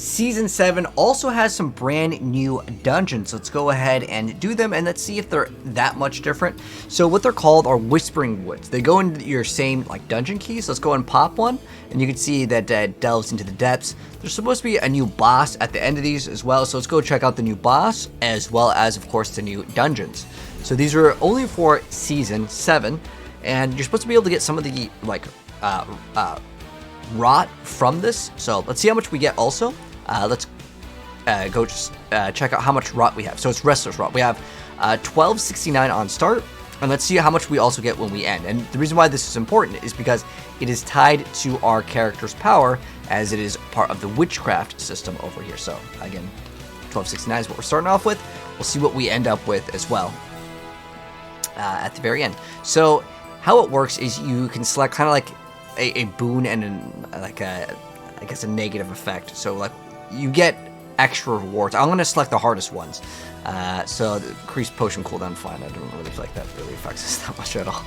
Season 7 also has some brand new dungeons. Let's go ahead and do them, and let's see if they're that much different. So what they're called are Whispering Woods. They go into your same like dungeon keys. Let's go and pop one, and you can see that delves into the depths. There's supposed to be a new boss at the end of these as well, so let's go check out the new boss, as well as, of course, the new dungeons. So these are only for Season 7, and you're supposed to be able to get some of the like rot from this. So let's see how much we get also. Let's go just check out how much rot we have. So it's Wrestler's Rot. We have 1269 on start, and let's see how much we also get when we end. And the reason why this is important is because it is tied to our character's power, as it is part of the witchcraft system over here. So again, 1269 is what we're starting off with. We'll see what we end up with as well at the very end. So how it works is you can select kind of like a boon and I guess a negative effect. So like you get extra rewards. I'm going to select the hardest ones. So the increased potion cooldown, fine. I don't really feel like that really affects us that much at all.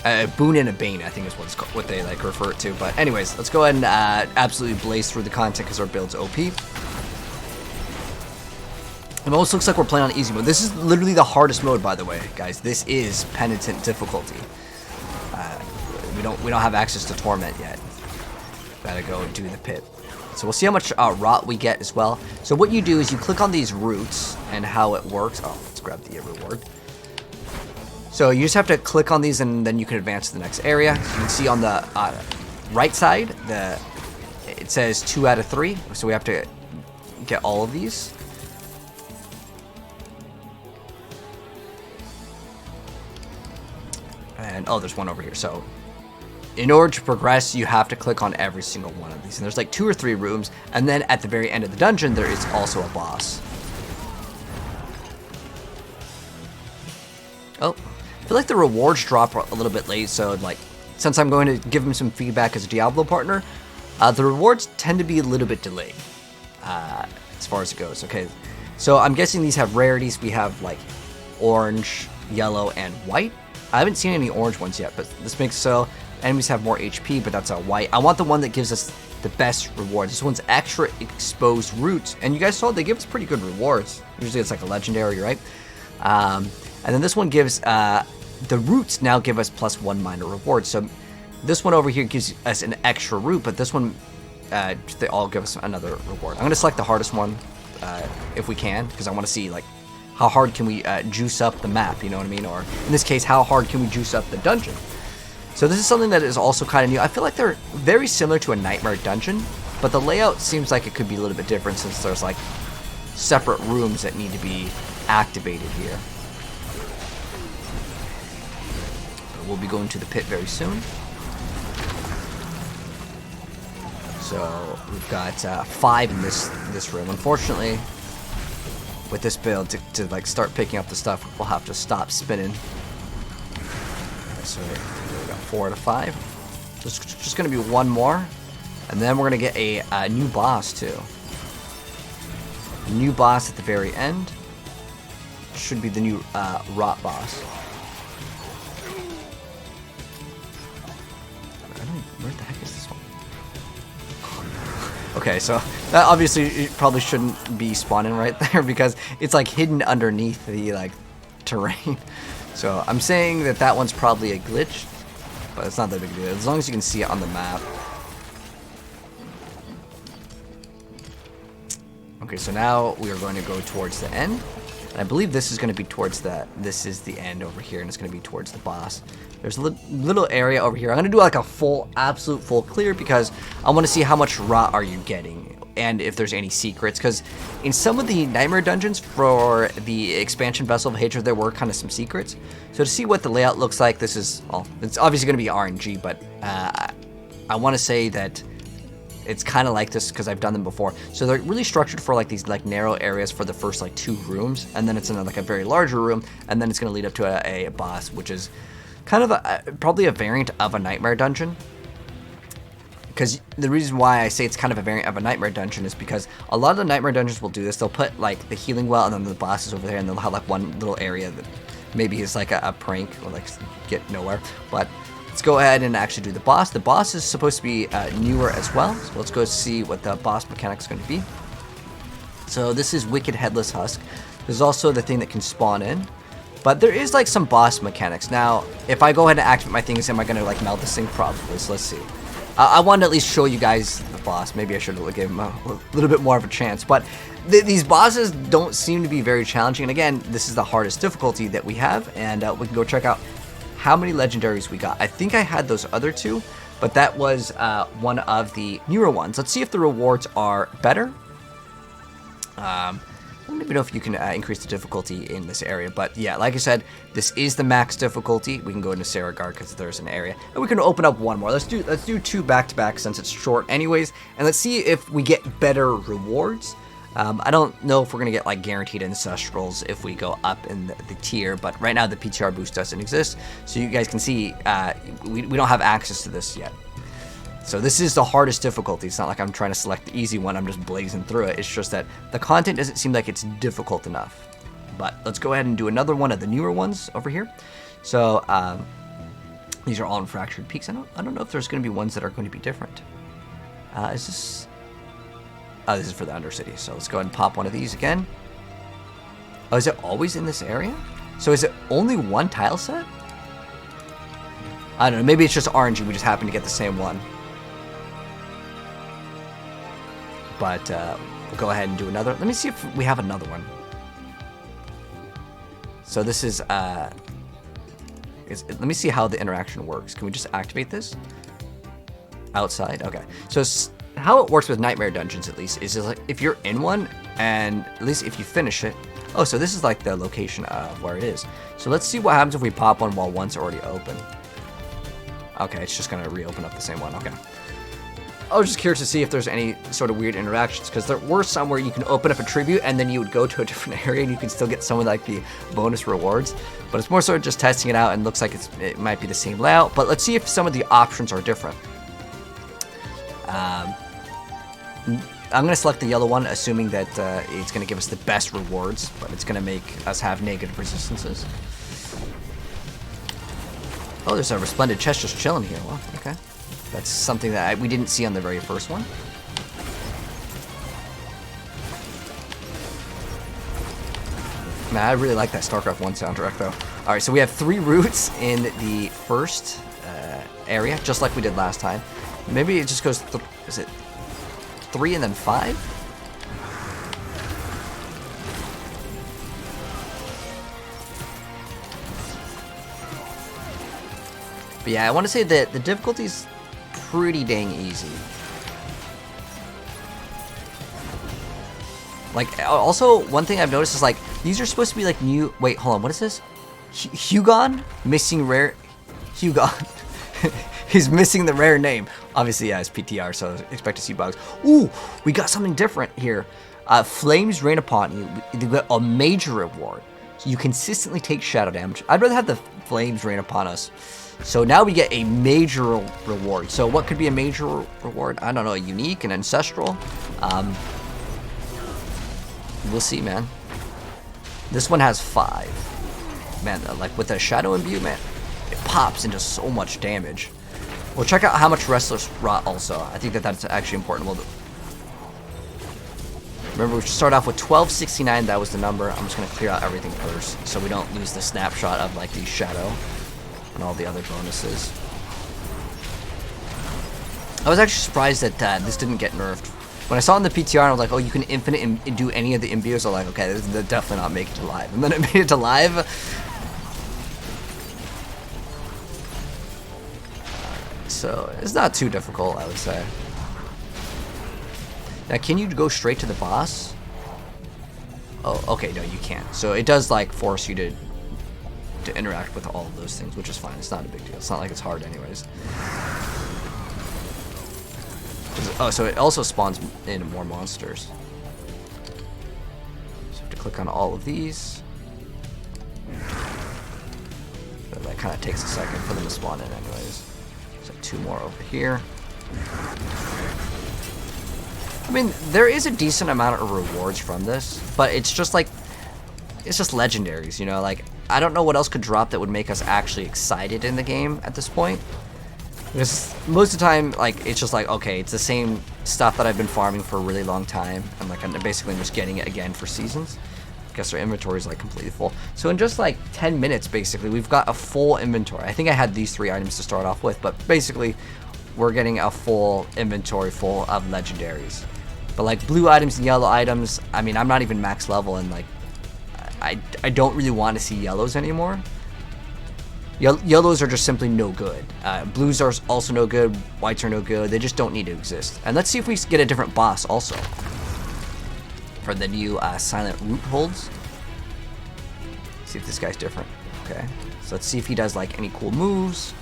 A boon and a bane, I think is what they like refer to. But anyways, let's go ahead and absolutely blaze through the content because our build's OP. It almost looks like we're playing on easy mode. This is literally the hardest mode, by the way, guys. This is penitent difficulty. We don't have access to torment yet. Gotta go and do the pit. So we'll see how much rot we get as well. So what you do is you click on these roots and how it works. Oh, let's grab the reward. So you just have to click on these and then you can advance to the next area. You can see on the right side, it says 2 out of 3. So we have to get all of these. And oh, there's one over here. So in order to progress, you have to click on every single one of these. And there's like 2 or 3 rooms. And then at the very end of the dungeon, there is also a boss. Oh, I feel like the rewards drop a little bit late. So like, since I'm going to give him some feedback as a Diablo partner, the rewards tend to be a little bit delayed as far as it goes. Okay, so I'm guessing these have rarities. We have like orange, yellow, and white. I haven't seen any orange ones yet, but this makes so enemies have more HP, but that's a white. I want the one that gives us the best rewards. This one's extra exposed roots, and you guys saw they give us pretty good rewards. Usually it's like a legendary, right? And then this one gives the roots now give us +1 minor reward. So this one over here gives us an extra root, but this one they all give us another reward. I'm gonna select the hardest one if we can, because I want to see like how hard can we juice up the map, you know what I mean? Or in this case, how hard can we juice up the dungeon? So this is something that is also kind of new. I feel like they're very similar to a Nightmare dungeon, but the layout seems like it could be a little bit different since there's like separate rooms that need to be activated here. But we'll be going to the pit very soon. So we've got 5 in this room. Unfortunately, with this build, to like start picking up the stuff, we'll have to stop spinning. So we got 4 out of 5. Just gonna be one more, and then we're gonna get a new boss too. A new boss at the very end. Should be the new rot boss. Where the heck is this one? Okay, so that obviously probably shouldn't be spawning right there because it's like hidden underneath the like terrain. So I'm saying that one's probably a glitch, but it's not that big a deal as long as you can see it on the map. Okay, so now we are going to go towards the end. And I believe this is going to be towards this is the end over here, and it's going to be towards the boss. There's a little area over here. I'm going to do like a absolute full clear because I want to see how much rot are you getting and if there's any secrets. Because in some of the Nightmare dungeons for the expansion Vessel of Hatred, there were kind of some secrets. So to see what the layout looks like, this is, well, it's obviously going to be RNG, but I want to say that it's kind of like this because I've done them before. So they're really structured for like these like narrow areas for the first like 2 rooms, and then it's in like a very larger room, and then it's going to lead up to a boss, which is kind of probably a variant of a Nightmare dungeon. Because the reason why I say it's kind of a variant of a Nightmare dungeon is because a lot of the Nightmare dungeons will do this. They'll put like the healing well, and then the boss is over there, and they'll have like one little area that maybe is like a prank or like get nowhere. But let's go ahead and actually do the boss. The boss is supposed to be newer as well. So let's go see what the boss mechanic is going to be. So this is Wicked Headless Husk. There's also the thing that can spawn in. But there is like some boss mechanics. Now, if I go ahead and activate my things, am I going to like melt this thing? Probably. So let's see. I wanted to at least show you guys the boss. Maybe I should have given him a little bit more of a chance. But these bosses don't seem to be very challenging. And again, this is the hardest difficulty that we have. And we can go check out how many legendaries we got. I think I had those other two, but that was one of the newer ones. Let's see if the rewards are better. I don't even know if you can increase the difficulty in this area, but yeah, like I said, this is the max difficulty. We can go into Saragard because there's an area, and we can open up one more. Let's do two back-to-back since it's short anyways, and let's see if we get better rewards. I don't know if we're gonna get like guaranteed ancestrals if we go up in the tier, but right now the PTR boost doesn't exist, so you guys can see we don't have access to this yet. So this is the hardest difficulty. It's not like I'm trying to select the easy one. I'm just blazing through it. It's just that the content doesn't seem like it's difficult enough. But let's go ahead and do another one of the newer ones over here. So these are all in Fractured Peaks. I don't know if there's going to be ones that are going to be different. Is this? Oh, this is for the Undercity. So let's go ahead and pop one of these again. Oh, is it always in this area? So is it only one tile set? I don't know. Maybe it's just RNG. We just happen to get the same one. But we'll go ahead and do another. Let me see if we have another one. So this is, let me see how the interaction works. Can we just activate this? Outside? Okay. So how it works with Nightmare Dungeons, at least, is like if you're in one, and at least if you finish it. Oh, so this is like the location of where it is. So let's see what happens if we pop one while one's already open. Okay, it's just going to reopen up the same one. Okay. I was just curious to see if there's any sort of weird interactions, because there were some where you can open up a tribute and then you would go to a different area and you can still get some of like the bonus rewards. But it's more sort of just testing it out, and looks like it might be the same layout. But let's see if some of the options are different. I'm going to select the yellow one, assuming that it's going to give us the best rewards, but it's going to make us have negative resistances. Oh, there's a Resplendent chest just chilling here. Well, okay. That's something that we didn't see on the very first one. Man, I really like that StarCraft 1 soundtrack, though. All right, so we have 3 routes in the first area, just like we did last time. Maybe it just goes, is it 3 and then 5? But yeah, I want to say that the difficulty's pretty dang easy. Like, also, one thing I've noticed is, like, these are supposed to be, like, new... Wait, hold on, what is this? Hugon? Missing rare... Hugon. He's missing the rare name. Obviously, yeah, it's PTR, so expect to see bugs. Ooh, we got something different here. Flames rain upon you. You get a major reward. So you consistently take shadow damage. I'd rather have the flames rain upon us. So now we get a major reward. So what could be a major reward? I don't know, a unique, an ancestral. We'll see, man. This one has 5. Man, like with the shadow imbue, man, it pops into so much damage. We'll check out how much Restless Rot also. I think that that's actually important. Remember, we should start off with 1269. That was the number. I'm just going to clear out everything first, so we don't lose the snapshot of like the shadow and all the other bonuses. I was actually surprised that this didn't get nerfed. When I saw it in the PTR, I was like, oh, you can infinite and do any of the imbues. I'm like, okay, this is definitely not make it to live. And then it made it to live. So it's not too difficult, I would say. Now, can you go straight to the boss? Oh, okay, no, you can't. So it does like force you to interact with all of those things, which is fine. It's not a big deal. It's not like it's hard anyways. Oh, so it also spawns in more monsters. So I have to click on all of these. But that kind of takes a second for them to spawn in anyways. So 2 more over here. I mean, there is a decent amount of rewards from this, but it's just like, it's just legendaries, you know? Like, I don't know what else could drop that would make us actually excited in the game at this point. Because most of the time, like, it's just like, okay, it's the same stuff that I've been farming for a really long time. And like, I'm basically just getting it again for seasons. I guess our inventory is like completely full. So in just like 10 minutes, basically, we've got a full inventory. I think I had these 3 items to start off with, but basically, we're getting a full inventory full of legendaries. But like blue items and yellow items, I mean, I'm not even max level, and like, I don't really want to see yellows anymore. Yellows are just simply no good. Blues are also no good. Whites are no good. They just don't need to exist. And let's see if we get a different boss also for the new silent Rootholds. See if this guy's different. Okay, so let's see if he does like any cool moves.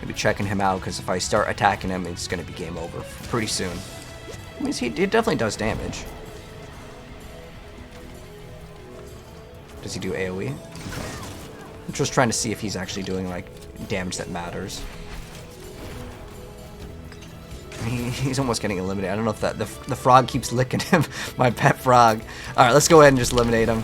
Maybe checking him out, because if I start attacking him, it's going to be game over pretty soon. I mean, it definitely does damage. Does he do AoE? Okay. I'm just trying to see if he's actually doing like damage that matters. He's almost getting eliminated. I don't know if that the frog keeps licking him. My pet frog. All right, let's go ahead and just eliminate him.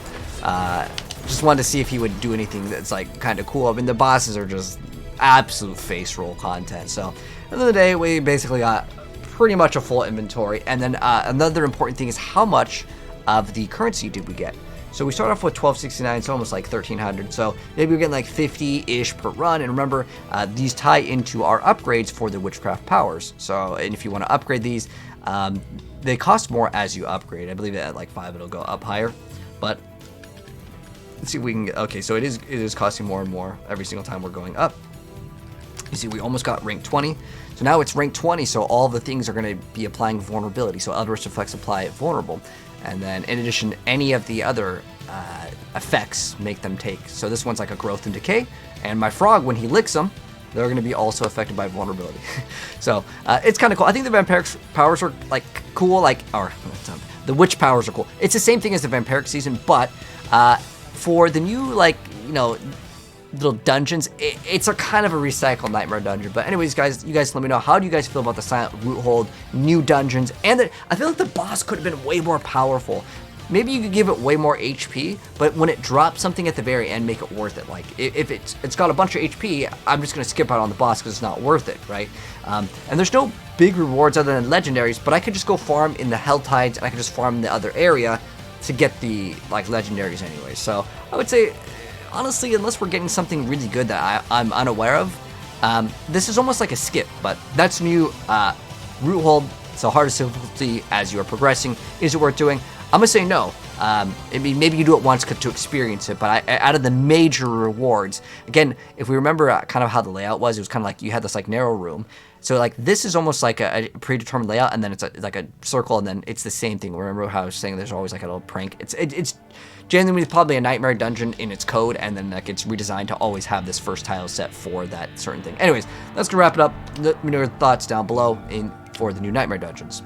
Just wanted to see if he would do anything that's like kind of cool. I mean, the bosses are just absolute face roll content. So at the end of the day, we basically got pretty much a full inventory. And then another important thing is how much of the currency did we get? So we start off with 1269, so almost like 1300. So maybe we're getting like 50-ish per run. And remember, these tie into our upgrades for the witchcraft powers. So, and if you want to upgrade these, they cost more as you upgrade. I believe that at like 5 it'll go up higher. But let's see if we can get, okay, so it is costing more and more every single time we're going up. You see, we almost got rank 20. So now it's rank 20, so all the things are going to be applying vulnerability. So Eldritch Effects apply vulnerable. And then, in addition, any of the other effects make them take. So this one's like a growth and decay. And my frog, when he licks them, they're going to be also affected by vulnerability. So it's kind of cool. I think the vampiric powers are like cool, like, or the witch powers are cool. It's the same thing as the vampiric season, but for the new, like, you know, little dungeons, it's a kind of a recycled nightmare dungeon. But anyways, guys, you guys let me know, how do you guys feel about the silent Roothold new dungeons? And I feel like the boss could have been way more powerful. Maybe you could give it way more HP, but when it drops something at the very end, make it worth it. Like if it's got a bunch of HP, I'm just gonna skip out on the boss because it's not worth it, right? And there's no big rewards other than legendaries, but I could just go farm in the Hell Tides, and I could just farm in the other area to get the like legendaries anyway. So I would say, honestly, unless we're getting something really good that I'm unaware of, this is almost like a skip. But that's new Roothold. It's the hardest difficulty as you are progressing. Is it worth doing? I'm gonna say no. I mean, maybe you do it once to experience it, but out of the major rewards, again, if we remember kind of how the layout was, it was kind of like you had this like narrow room. So like this is almost like a predetermined layout, and then it's like a circle, and then it's the same thing. Remember how I was saying there's always like a little prank? It's genuinely probably a nightmare dungeon in its code, and then like it's redesigned to always have this first tile set for that certain thing. Anyways, that's gonna wrap it up. Let me know your thoughts down below for the new nightmare dungeons.